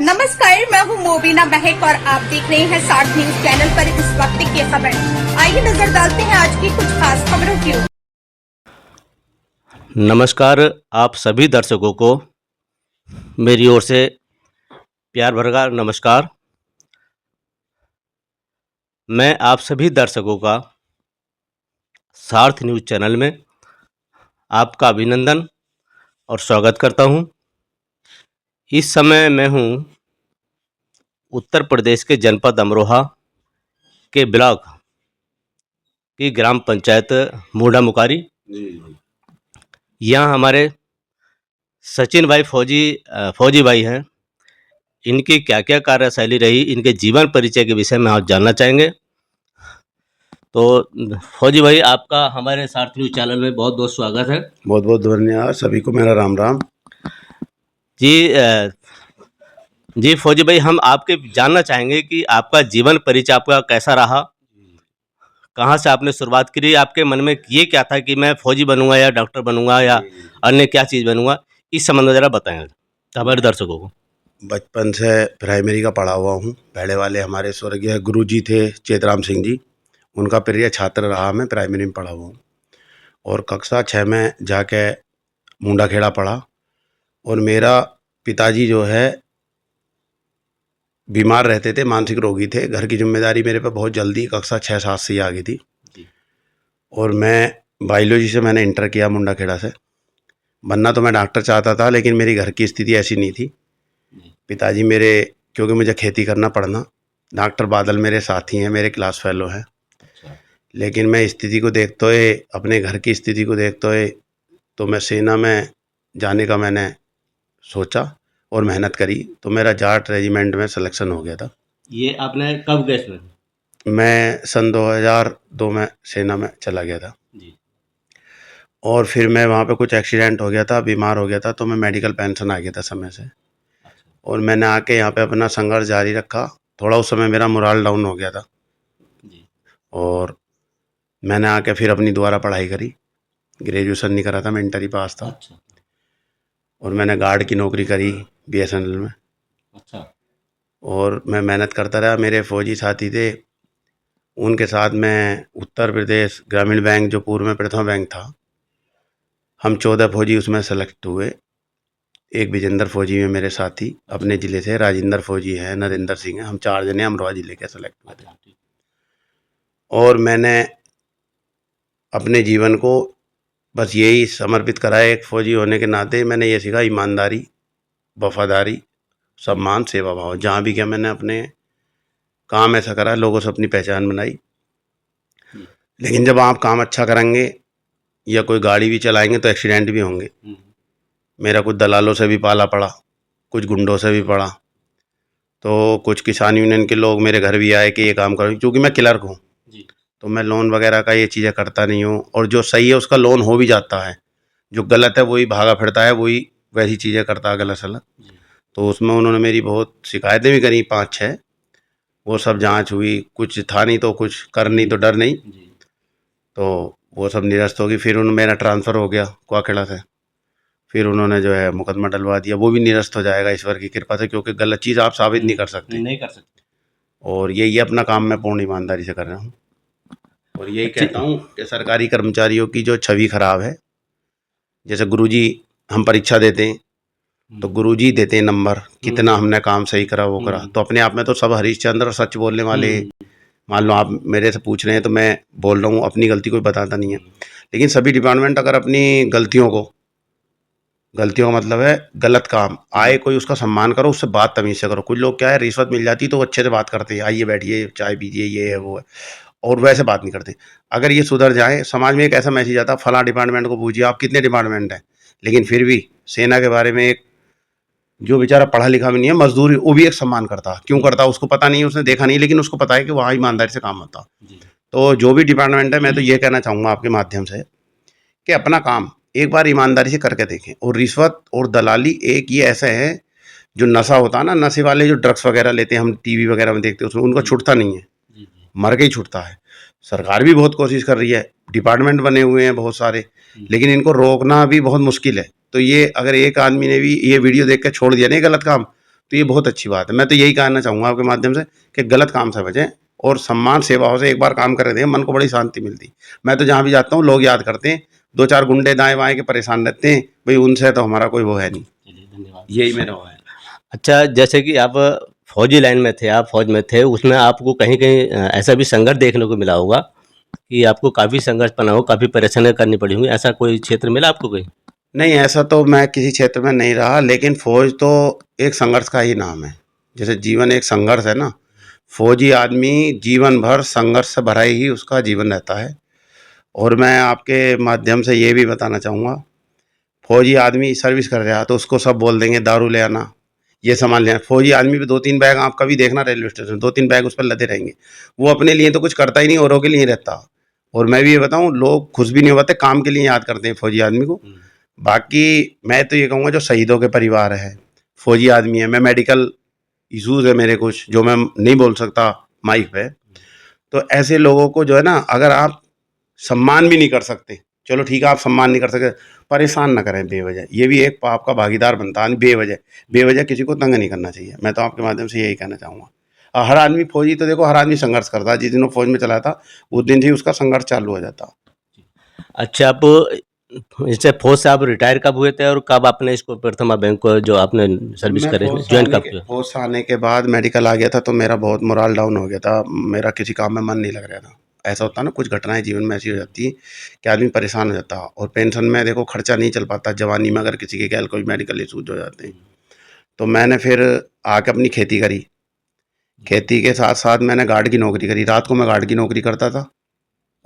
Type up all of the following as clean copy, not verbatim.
नमस्कार, मैं हूं मोबिना महक और आप देख रहे हैं 60 न्यूज चैनल पर इस वक्त की खबर। आइए नजर डालते हैं आज की कुछ खास खबरों की ओर। नमस्कार, आप सभी दर्शकों को मेरी ओर से प्यार भरा नमस्कार। मैं आप सभी दर्शकों का सार्थ न्यूज़ चैनल में आपका अभिनंदन और स्वागत करता हूं। इस समय मैं हूं उत्तर प्रदेश के जनपद अमरोहा के ब्लॉक की ग्राम पंचायत मूडा मुकारी। यहाँ हमारे सचिन भाई फौजी भाई हैं। इनकी क्या क्या कार्यशैली रही, इनके जीवन परिचय के विषय में आज जानना चाहेंगे। तो फौजी भाई, आपका हमारे सार्थ न्यूज़ चैनल में बहुत बहुत स्वागत है। बहुत बहुत धन्यवाद, सभी को मेरा राम राम। जी फौजी भाई, हम आपके जानना चाहेंगे कि आपका जीवन परिचय आपका कैसा रहा, कहाँ से आपने शुरुआत करी, आपके मन में ये क्या था कि मैं फौजी बनूंगा या डॉक्टर बनूंगा या अन्य क्या चीज़ बनूंगा, इस संबंध में ज़रा बताएं हमारे दर्शकों को। बचपन से प्राइमरी का पढ़ा हुआ हूँ। पहले वाले हमारे स्वर्गीय गुरुजी थे चेतराम सिंह जी, उनका प्रिय छात्र रहा। मैं प्राइमरी में पढ़ा हुआ हूँ और कक्षा 6 में जाके मुंडा खेड़ा पढ़ा। और मेरा पिताजी जो है बीमार रहते थे, मानसिक रोगी थे। घर की जिम्मेदारी मेरे पे बहुत जल्दी कक्षा 6-7 से ही आ गई थी। और मैं बायोलॉजी से मैंने इंटर किया मुंडा खेड़ा से। बनना तो मैं डॉक्टर चाहता था, लेकिन मेरी घर की स्थिति ऐसी नहीं थी। पिताजी मेरे, क्योंकि मुझे खेती करना पड़ना, डॉक्टर बादल मेरे साथी हैं, मेरे क्लास फेलो हैं। लेकिन मैं स्थिति को देखते हुए, अपने घर की स्थिति को देखते हुए, तो मैं सेना में जाने का मैंने सोचा और मेहनत करी। तो मेरा जाट रेजिमेंट में सिलेक्शन हो गया था। ये आपने कब गए इसमें? मैं सन 2002 में सेना में चला गया था जी। और फिर मैं वहाँ पे कुछ एक्सीडेंट हो गया था, बीमार हो गया था, तो मैं मेडिकल पेंशन आ गया था समय से। और मैंने आके यहाँ पे अपना संघर्ष जारी रखा। थोड़ा उस समय मेरा मोराल डाउन हो गया था जी। और मैंने आके फिर अपनी दोबारा पढ़ाई करी। ग्रेजुएशन नहीं करा था, मैं इंटर ही पास था। अच्छा। और मैंने गार्ड की नौकरी करी BSNL में। अच्छा। और मैं मेहनत करता रहा। मेरे फौजी साथी थे, उनके साथ मैं उत्तर प्रदेश ग्रामीण बैंक, जो पूर्व में प्रथमा बैंक था, हम 14 फौजी उसमें सेलेक्ट हुए। एक विजेंद्र फौजी में मेरे साथी अपने ज़िले से, राजेंद्र फौजी हैं, नरेंद्र सिंह हैं, हम 4 जने अमरोहा ज़िले के सेलेक्ट हुए थे। और मैंने अपने जीवन को बस यही समर्पित करा है। एक फौजी होने के नाते मैंने ये सीखा, ईमानदारी, वफादारी, सम्मान, सेवा भाव। जहाँ भी गया मैंने अपने काम ऐसा करा, लोगों से अपनी पहचान बनाई। लेकिन जब आप काम अच्छा करेंगे या कोई गाड़ी भी चलाएंगे तो एक्सीडेंट भी होंगे। मेरा कुछ दलालों से भी पाला पड़ा, कुछ गुंडों से भी पड़ा। तो कुछ किसान यूनियन के लोग मेरे घर भी आए कि ये काम करो, क्योंकि मैं क्लर्क हूँ तो मैं लोन वगैरह का ये चीज़ें करता नहीं हूँ। और जो सही है उसका लोन हो भी जाता है, जो गलत है वही भागा फिरता है, वही वैसी चीज़ें करता है गलत सलत। तो उसमें उन्होंने मेरी बहुत शिकायतें भी करी, 5-6। वो सब जांच हुई, कुछ था नहीं तो कुछ कर नहीं तो डर नहीं। तो वो सब निरस्त होगी। फिर मेरा ट्रांसफ़र हो गया कुआखेड़ा से। फिर उन्होंने जो है मुकदमा डलवा दिया, वो भी निरस्त हो जाएगा ईश्वर की कृपा से, क्योंकि गलत चीज़ आप साबित नहीं कर सकते। और ये अपना काम मैं पूर्ण ईमानदारी से कर रहा हूँ। और यही कहता हूँ कि सरकारी कर्मचारियों की जो छवि खराब है, जैसे गुरुजी, हम परीक्षा देते हैं तो गुरुजी देते हैं नंबर, कितना हमने काम सही करा वो करा। तो अपने आप में तो सब हरिश्चंद्र और सच बोलने वाले। मान लो आप मेरे से पूछ रहे हैं तो मैं बोल रहा हूँ, अपनी गलती कोई बताता नहीं है। लेकिन सभी डिपार्टमेंट अगर अपनी गलतियों का मतलब है गलत काम आए, कोई उसका सम्मान करो, उससे बात तमीज़ से करो। कुछ लोग क्या है, रिश्वत मिल जाती तो अच्छे से बात करते हैं, आइए बैठिए चाय पीजिए, ये है वो है, और वैसे बात नहीं करते। अगर ये सुधर जाए, समाज में एक ऐसा मैसेज आता, फला डिपार्टमेंट को पूछिए आप कितने डिपार्टमेंट हैं, लेकिन फिर भी सेना के बारे में एक जो बेचारा पढ़ा लिखा भी नहीं है, मजदूर, वो भी एक सम्मान करता। क्यों करता उसको पता नहीं है, उसने देखा नहीं, लेकिन उसको पता है कि वहाँ ईमानदारी से काम होता। तो जो भी डिपार्टमेंट है, मैं तो ये कहना चाहूँगा आपके माध्यम से कि अपना काम एक बार ईमानदारी से करके देखें। और रिश्वत और दलाली एक ये ऐसे है, जो नशा होता है ना, नशे वाले जो ड्रग्स वगैरह लेते हैं, हम टीवी वगैरह में देखते हैं, उसमें उनका छूटता नहीं है, मर के ही छूटता है। सरकार भी बहुत कोशिश कर रही है, डिपार्टमेंट बने हुए हैं बहुत सारे, लेकिन इनको रोकना भी बहुत मुश्किल है। तो ये अगर एक आदमी ने भी ये वीडियो देख के छोड़ दिया नहीं गलत काम, तो ये बहुत अच्छी बात है। मैं तो यही कहना चाहूँगा आपके माध्यम से कि गलत काम से बचें और सम्मान सेवाओं से एक बार काम कर दें, मन को बड़ी शांति मिलती। मैं तो जहाँ भी जाता हूँ लोग याद करते हैं, 2-4 गुंडे दाएँ-बाएँ के परेशान रहते हैं, भई उनसे तो हमारा कोई वो है नहीं। चलिए, धन्यवाद। यही मेरा वो है। अच्छा, जैसे कि आप फौजी लाइन में थे, आप फौज में थे, उसमें आपको कहीं-कहीं ऐसा भी संघर्ष देखने को मिला होगा कि आपको काफ़ी संघर्ष करना हो, काफ़ी परेशानियाँ करनी पड़ी होंगी, ऐसा कोई क्षेत्र मिला आपको कहीं? नहीं, ऐसा तो मैं किसी क्षेत्र में नहीं रहा, लेकिन फ़ौज तो एक संघर्ष का ही नाम है। जैसे जीवन एक संघर्ष है ना, फ़ौजी आदमी जीवन भर संघर्ष से भरा ही उसका जीवन रहता है। और मैं आपके माध्यम से ये भी बताना चाहूँगा, फ़ौजी आदमी सर्विस कर रहा है तो उसको सब बोल देंगे दारू ले आना, ये सामान ले आना। फ़ौजी आदमी पे 2-3 बैग आप कभी देखना रेलवे स्टेशन 2-3 बैग उस पर लदे रहेंगे। वो अपने लिए तो कुछ करता ही नहीं, औरों के लिए रहता। और मैं भी ये बताऊँ, लोग खुश भी नहीं हो पाते, काम के लिए याद करते हैं फ़ौजी आदमी को। बाकी मैं तो ये कहूँगा जो शहीदों के परिवार है, फ़ौजी आदमी है, मैं मेडिकल इश्यूज़ है मेरे कुछ जो मैं नहीं बोल सकता माइक पे, तो ऐसे लोगों को जो है ना, अगर आप सम्मान भी नहीं कर सकते, चलो ठीक है आप सम्मान नहीं कर सकते, परेशान ना करें बेवजह। ये भी एक पाप का भागीदार बनता है, बेवजह किसी को तंग नहीं करना चाहिए। मैं तो आपके माध्यम से यही कहना चाहूँगा। हर आदमी फ़ौजी तो देखो हर आदमी संघर्ष करता है, जिस दिन वो फ़ौज में चला था, उस दिन से ही उसका संघर्ष चालू हो जाता। अच्छा, आप इससे फौज से आप रिटायर कब हुए थे और कब आपने इसको प्रथमा बैंक को जो आपने सर्विस मैं करे ज्वाइन कब किया? फ़ौज से आने के बाद मेडिकल आ गया था तो मेरा बहुत मोरल डाउन हो गया था। मेरा किसी काम में मन नहीं लग रहा था। ऐसा होता है ना, कुछ घटनाएँ जीवन में ऐसी हो जाती हैं कि आदमी परेशान हो जाता है और पेंशन में देखो खर्चा नहीं चल पाता जवानी में, अगर किसी के कोई मेडिकल इश्यूज़ हो जाते हैं। तो मैंने फिर आके अपनी खेती करी। खेती के साथ-साथ मैंने गार्ड की नौकरी करी। रात को मैं गार्ड की नौकरी करता था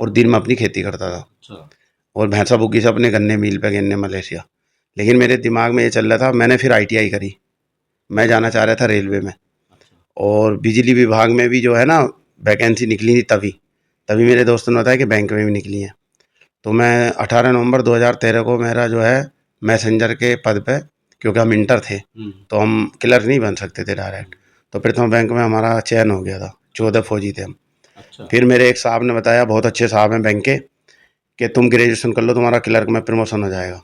और दिन में अपनी खेती करता था। अच्छा। और भैंसा बुग्गी से अपने गन्ने मिल पे गन्ने मलेशिया। लेकिन मेरे दिमाग में ये चल रहा था, मैंने फिर आईटीआई करी। मैं जाना चाह रहा था रेलवे में और बिजली विभाग में भी जो है ना वैकेंसी निकली थी तभी मेरे दोस्तों ने बताया कि बैंक में भी निकली है। तो मैं 18 नवंबर 2013 को मेरा जो है मैसेंजर के पद पे, क्योंकि हम इंटर थे तो हम क्लर्क नहीं बन सकते थे डायरेक्ट, तो प्रथमा बैंक में हमारा चयन हो गया था। 14 फौजी थे हम। अच्छा। फिर मेरे एक साहब ने बताया, बहुत अच्छे साहब हैं बैंक के, कि तुम ग्रेजुएशन कर लो, तुम्हारा क्लर्क में प्रमोशन हो जाएगा।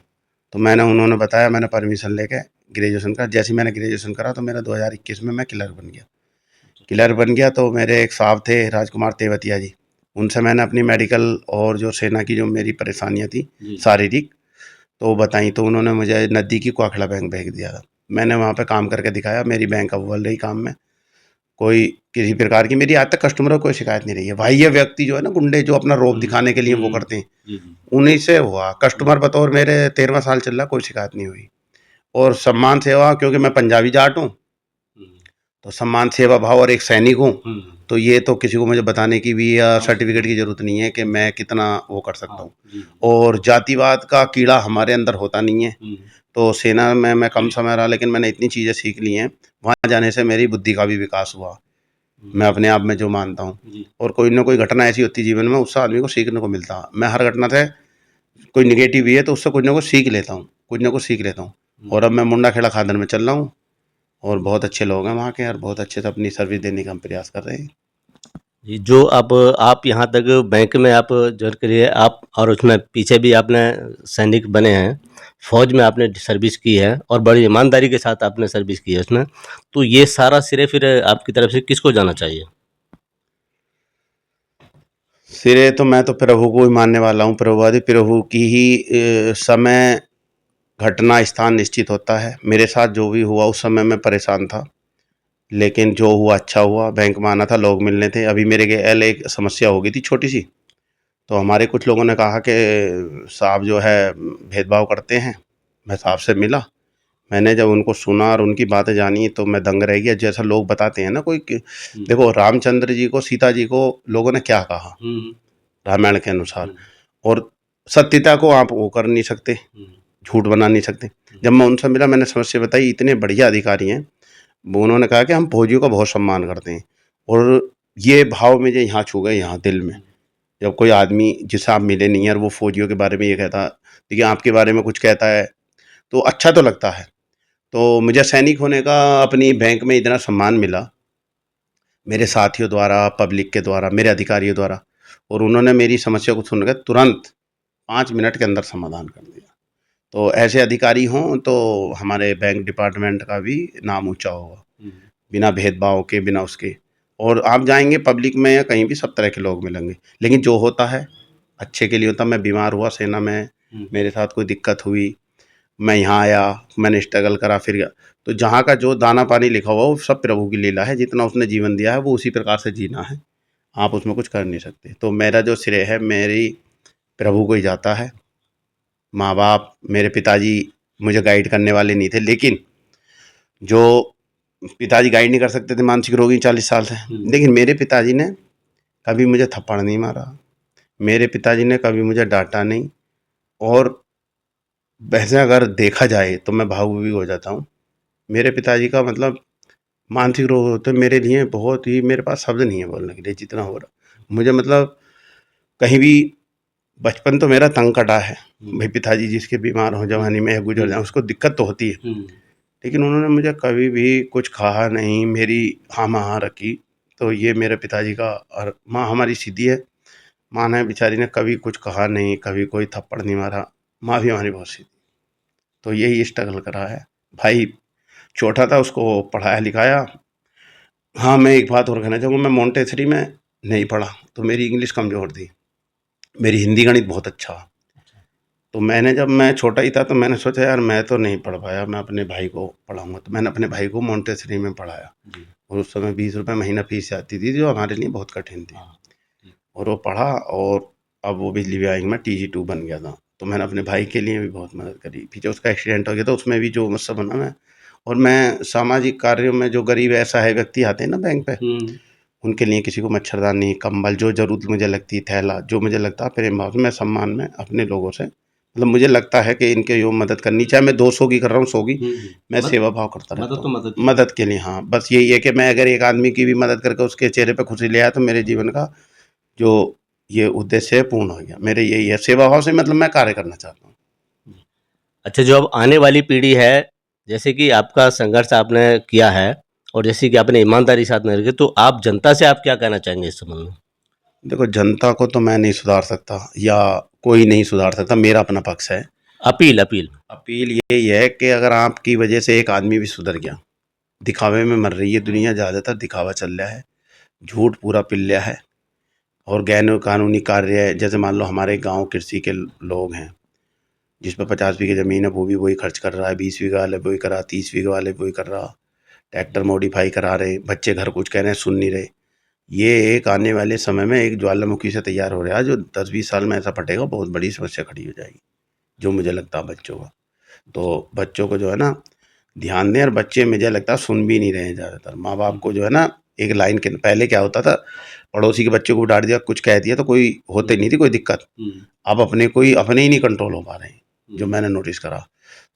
तो उन्होंने बताया, मैंने परमिशन लेके ग्रेजुएशन का, जैसे ही मैंने ग्रेजुएशन करा तो मेरा 2021 में मैं क्लर्क बन गया। तो मेरे एक साहब थे राजकुमार तेवतिया जी, उनसे मैंने अपनी मेडिकल और जो सेना की जो मेरी परेशानियाँ थी शारीरिक तो बताई, तो उन्होंने मुझे नज़दीकी कोखला बैंक भेज दिया था। मैंने वहाँ पे काम करके दिखाया, मेरी बैंक अव्वल रही काम में। कोई किसी प्रकार की मेरी आज तक कस्टमर को कोई शिकायत नहीं रही है। बाह्य व्यक्ति जो है ना, गुंडे जो अपना रौब दिखाने के लिए वो करते हैं, उन्हीं से हुआ। कस्टमर बतौर मेरे 13वां साल चल रहा, कोई शिकायत नहीं हुई। और सम्मान सेवा, क्योंकि मैं पंजाबी जाट हूँ, तो सम्मान सेवा भाव और एक सैनिक हूँ, तो ये तो किसी को मुझे बताने की भी या सर्टिफिकेट की ज़रूरत नहीं है कि मैं कितना वो कर सकता हूँ। और जातिवाद का कीड़ा हमारे अंदर होता नहीं है। तो सेना में मैं कम समय रहा, लेकिन मैंने इतनी चीज़ें सीख ली हैं, वहाँ जाने से मेरी बुद्धि का भी विकास हुआ, मैं अपने आप में जो मानता हूँ। और कोई ना कोई घटना ऐसी होती है जीवन में, उससे आदमी को सीखने को मिलता है। मैं हर घटना से, कोई निगेटिव भी है तो उससे कुछ ना कुछ सीख लेता हूँ, कुछ ना कुछ सीख लेता हूँ। और अब मैं मुंडा खेड़ा खादर में चल रहा हूँ और बहुत अच्छे लोग हैं वहाँ के और बहुत अच्छे से अपनी सर्विस देने का हम प्रयास कर रहे हैं। जी, जो अब आप यहाँ तक बैंक में आप जॉइन करिए आप और उसमें पीछे भी आपने सैनिक बने हैं, फ़ौज में आपने सर्विस की है और बड़ी ईमानदारी के साथ आपने सर्विस की है उसमें, तो ये सारा श्रेय फिर आपकी तरफ से किसको जाना चाहिए? सिरे तो मैं तो प्रभु को ही मानने वाला हूँ। प्रभु की ही समय घटना स्थान निश्चित होता है। मेरे साथ जो भी हुआ उस समय मैं परेशान था, लेकिन जो हुआ अच्छा हुआ। बैंक में आना था, लोग मिलने थे। अभी मेरे एल एक समस्या हो गई थी छोटी सी, तो हमारे कुछ लोगों ने कहा कि साहब जो है भेदभाव करते हैं। मैं साहब से मिला, मैंने जब उनको सुना और उनकी बातें जानी तो मैं दंग रह गया। जैसा लोग बताते हैं ना, कोई देखो रामचंद्र जी को, सीता जी को लोगों ने क्या कहा रामायण के अनुसार, और सत्यता को आप वो कर नहीं सकते, झूठ बना नहीं सकते। जब मैं उनसे मिला, मैंने समस्या बताई, इतने बढ़िया अधिकारी हैं। वो उन्होंने कहा कि हम फौजियों का बहुत सम्मान करते हैं, और ये भाव मुझे यहाँ छू गए, यहाँ दिल में। जब कोई आदमी जिससे आप मिले नहीं है और वो फौजियों के बारे में ये कहता, देखिए आपके बारे में कुछ कहता है, तो अच्छा तो लगता है। तो मुझे सैनिक होने का अपनी बैंक में इतना सम्मान मिला मेरे साथियों द्वारा, पब्लिक के द्वारा, मेरे अधिकारियों द्वारा, और उन्होंने मेरी समस्या को सुनकर तुरंत 5 मिनट के अंदर समाधान कर दिया। तो ऐसे अधिकारी हों तो हमारे बैंक डिपार्टमेंट का भी नाम ऊंचा होगा। बिना भेदभाव के, बिना उसके। और आप जाएंगे पब्लिक में या कहीं भी, सब तरह के लोग मिलेंगे, लेकिन जो होता है अच्छे के लिए होता। मैं बीमार हुआ सेना में, मेरे साथ कोई दिक्कत हुई, मैं यहाँ आया, मैंने स्ट्रगल करा, फिर गया। तो जहाँ का जो दाना पानी लिखा हुआ वो सब प्रभु की लीला है। जितना उसने जीवन दिया है वो उसी प्रकार से जीना है, आप उसमें कुछ कर नहीं सकते। तो मेरा जो श्रेय है मेरी प्रभु को ही जाता है। माँ बाप, मेरे पिताजी मुझे गाइड करने वाले नहीं थे, लेकिन जो पिताजी गाइड नहीं कर सकते थे, मानसिक रोगी 40 साल से, लेकिन मेरे पिताजी ने कभी मुझे थप्पड़ नहीं मारा, मेरे पिताजी ने कभी मुझे डांटा नहीं। और वैसे अगर देखा जाए तो मैं भावुक भी हो जाता हूँ। मेरे पिताजी का मतलब मानसिक रोग होते मेरे लिए बहुत ही, मेरे पास शब्द नहीं है बोलने के लिए जितना हो रहा मुझे। मतलब कहीं भी बचपन तो मेरा तंग कटा है भाई, पिताजी जिसके बीमार हो जवानी में गुजर जाए उसको दिक्कत तो होती है, लेकिन उन्होंने मुझे कभी भी कुछ कहा नहीं, मेरी हाँ हाँ रखी। तो ये मेरे पिताजी का। और माँ हमारी सीधी है, माँ ने बेचारी ने कभी कुछ कहा नहीं, कभी कोई थप्पड़ नहीं मारा। माँ भी हमारी बहुत सीधी। तो यही स्ट्रगल करा है। भाई छोटा था, उसको पढ़ाया लिखाया। हाँ, मैं एक बात और कहना चाहूँगा, मैं मोंटेसरी में नहीं पढ़ा तो मेरी इंग्लिश कमज़ोर थी, मेरी हिंदी गणित बहुत अच्छा। तो मैंने, जब मैं छोटा ही था तो मैंने सोचा यार मैं तो नहीं पढ़ पाया, मैं अपने भाई को पढ़ाऊँगा। तो मैंने अपने भाई को मोंटेसरी में पढ़ाया, और उस समय 20 रुपये महीना फीस आती थी, जो हमारे लिए बहुत कठिन थी। और वो पढ़ा, और अब वो बिजली विभाग में TG2 बन गया था। तो मैंने अपने भाई के लिए भी बहुत मदद करी। फिर जब उसका एक्सीडेंट हो गया तो उसमें भी जो मुझसे बना मैं, और मैं सामाजिक कार्यों में, जो गरीब ऐसा है व्यक्ति आते हैं ना बैंक पे, उनके लिए किसी को मच्छरदानी, कंबल, जो ज़रूरत मुझे लगती, थैला, जो मुझे लगता है प्रेम भाव से, मैं सम्मान में अपने लोगों से, मतलब मुझे लगता है कि इनके जो मदद करनी, चाहे मैं 200 की कर रहा हूँ, 100 की, मैं सेवा भाव करता रहता हूँ। मदद के लिए, हाँ, बस यही है कि मैं अगर एक आदमी की भी मदद करके उसके चेहरे पे खुशी ले आया तो मेरे जीवन का जो ये उद्देश्य है पूर्ण हो गया। मेरे यही है, सेवा भाव से मतलब मैं कार्य करना चाहता हूँ। अच्छा, जो अब आने वाली पीढ़ी है, जैसे कि आपका संघर्ष आपने किया है और जैसे कि आपने ईमानदारी के साथ मेहनत की, तो आप जनता से आप क्या कहना चाहेंगे इस संबंध में? देखो, जनता को तो मैं नहीं सुधार सकता, या कोई नहीं सुधार सकता, मेरा अपना पक्ष है। अपील यही है कि अगर आपकी वजह से एक आदमी भी सुधर गया, दिखावे में मर रही है दुनिया, ज़्यादातर दिखावा चल रहा है, झूठ पूरा पिल रहा है, और गैर कानूनी कार्य, जैसे मान लो हमारे गांव कृषि के लोग हैं, जिस पर 50 बीघे ज़मीन है वो भी वही खर्च कर रहा है, 20 बीघा वाले वही कर रहा, 30 बीघे वाले वही कर रहा, ट्रैक्टर मॉडिफाई करा रहे, बच्चे घर कुछ कह रहे हैं सुन नहीं रहे। ये एक आने वाले समय में एक ज्वालामुखी से तैयार हो रहा है, जो 10-20 साल में ऐसा फटेगा, बहुत बड़ी समस्या खड़ी हो जाएगी, जो मुझे लगता है बच्चों का। तो बच्चों को जो है ना ध्यान दें, और बच्चे मुझे लगता है सुन भी नहीं रहे हैं ज़्यादातर। माँ बाप को जो है ना, एक लाइन के पहले क्या होता था, पड़ोसी के बच्चे को डांट दिया, कुछ कह दिया तो कोई होते नहीं थी कोई दिक्कत। अब अपने ही नहीं कंट्रोल हो पा रहे हैं, जो मैंने नोटिस करा।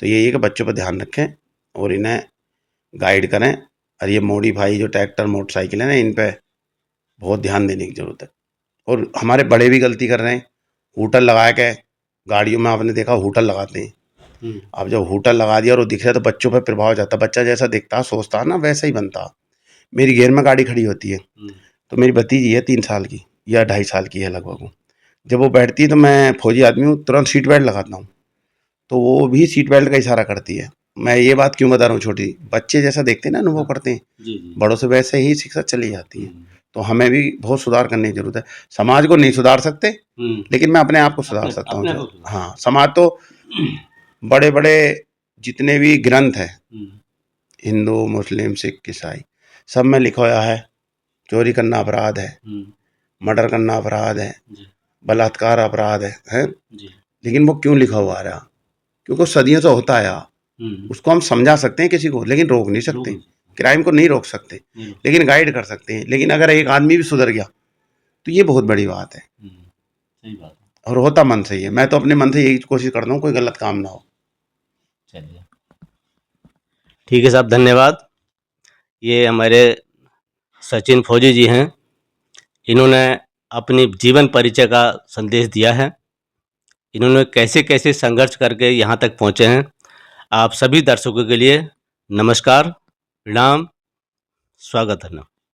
तो यही है कि बच्चों पर ध्यान रखें और इन्हें गाइड करें। और ये मॉडिफाई जो ट्रैक्टर मोटरसाइकिल है ना, इन पर बहुत ध्यान देने की ज़रूरत है। और हमारे बड़े भी गलती कर रहे हैं, हूटर लगा के गाड़ियों में, आपने देखा हूटर लगाते हैं। अब जब हूटर लगा दिया और वो दिख रहा है तो बच्चों पर प्रभाव जाता है, बच्चा जैसा दिखता है सोचता है ना वैसा ही बनता। मेरी घेर में गाड़ी खड़ी होती है, तो मेरी भतीजी है 3 साल की या 2.5 साल की है लगभग, जब वो बैठती है तो मैं फौजी आदमी हूँ, तुरंत सीट बेल्ट लगाता हूँ, तो वो भी सीट बेल्ट का इशारा करती है। मैं ये बात क्यों बता रहा हूँ, छोटी बच्चे जैसा देखते हैं ना, अनुभव करते हैं, बड़ों से वैसे ही शिक्षा चली जाती है। तो हमें भी बहुत सुधार करने की जरूरत है। समाज को नहीं सुधार सकते, लेकिन मैं अपने आप को सुधार सकता हूँ। हाँ, समाज तो बड़े बड़े जितने भी ग्रंथ हैं, हिंदू, मुस्लिम, सिख, ईसाई, सब में लिखा हुआ है चोरी करना अपराध है, मर्डर करना अपराध है, बलात्कार अपराध है? लेकिन वो क्यों लिखा हुआ आ रहा? क्योंकि सदियों से होता आया। उसको हम समझा सकते हैं किसी को, लेकिन रोक नहीं सकते। क्राइम को नहीं रोक सकते, लेकिन गाइड कर सकते हैं। लेकिन अगर एक आदमी भी सुधर गया तो ये बहुत बड़ी बात है। सही बात है। और होता मन से ही है। मैं तो अपने मन से यही कोशिश करता हूँ कोई गलत काम ना हो। चलिए, ठीक है साहब, धन्यवाद। ये हमारे सचिन फौजी जी हैं, इन्होंने अपनी जीवन परिचय का संदेश दिया है। इन्होंने कैसे कैसे संघर्ष करके यहाँ तक पहुँचे हैं। आप सभी दर्शकों के लिए नमस्कार, प्रणाम, स्वागत है।